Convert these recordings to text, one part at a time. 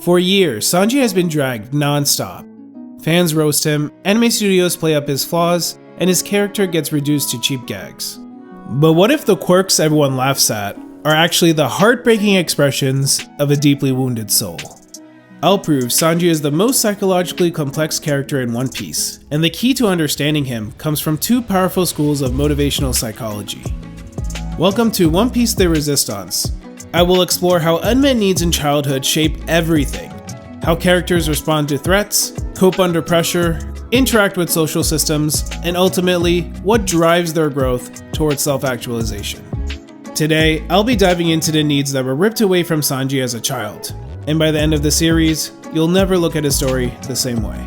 For years, Sanji has been dragged non-stop. Fans roast him, anime studios play up his flaws, and his character gets reduced to cheap gags. But what if the quirks everyone laughs at are actually the heartbreaking expressions of a deeply wounded soul? I'll prove Sanji is the most psychologically complex character in One Piece, and the key to understanding him comes from two powerful schools of motivational psychology. Welcome to One Piece The Resistance. I will explore how unmet needs in childhood shape everything, how characters respond to threats, cope under pressure, interact with social systems, and ultimately, what drives their growth towards self-actualization. Today, I'll be diving into the needs that were ripped away from Sanji as a child, and by the end of the series, you'll never look at his story the same way.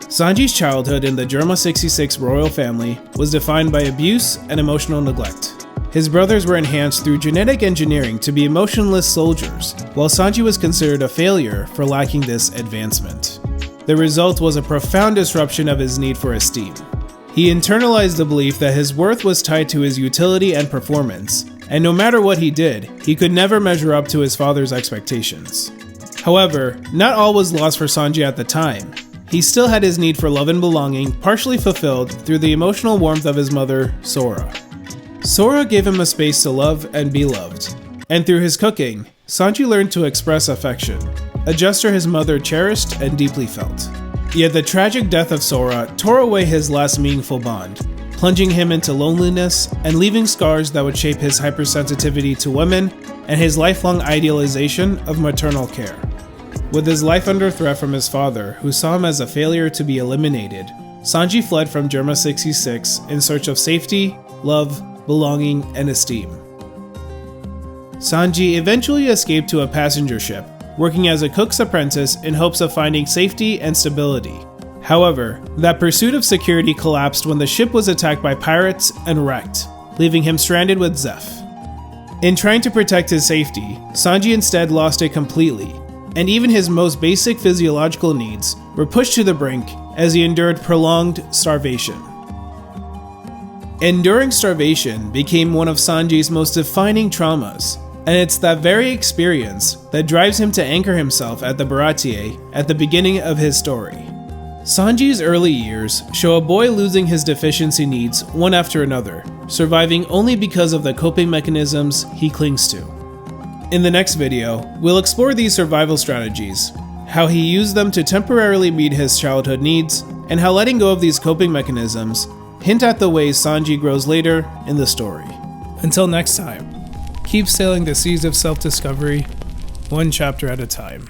Sanji's childhood in the Germa 66 royal family was defined by abuse and emotional neglect. His brothers were enhanced through genetic engineering to be emotionless soldiers, while Sanji was considered a failure for lacking this advancement. The result was a profound disruption of his need for esteem. He internalized the belief that his worth was tied to his utility and performance, and no matter what he did, he could never measure up to his father's expectations. However, not all was lost for Sanji at the time. He still had his need for love and belonging partially fulfilled through the emotional warmth of his mother, Sora. Sora gave him a space to love and be loved, and through his cooking, Sanji learned to express affection, a gesture his mother cherished and deeply felt. Yet the tragic death of Sora tore away his last meaningful bond, plunging him into loneliness and leaving scars that would shape his hypersensitivity to women and his lifelong idealization of maternal care. With his life under threat from his father, who saw him as a failure to be eliminated, Sanji fled from Germa 66 in search of safety, love, belonging, and esteem. Sanji eventually escaped to a passenger ship, working as a cook's apprentice in hopes of finding safety and stability. However, that pursuit of security collapsed when the ship was attacked by pirates and wrecked, leaving him stranded with Zeph. In trying to protect his safety, Sanji instead lost it completely, and even his most basic physiological needs were pushed to the brink as he endured prolonged starvation. Enduring starvation became one of Sanji's most defining traumas, and it's that very experience that drives him to anchor himself at the Baratie at the beginning of his story. Sanji's early years show a boy losing his deficiency needs one after another, surviving only because of the coping mechanisms he clings to. In the next video, we'll explore these survival strategies, how he used them to temporarily meet his childhood needs, and how letting go of these coping mechanisms hint at the ways Sanji grows later in the story. Until next time, keep sailing the seas of self-discovery, one chapter at a time.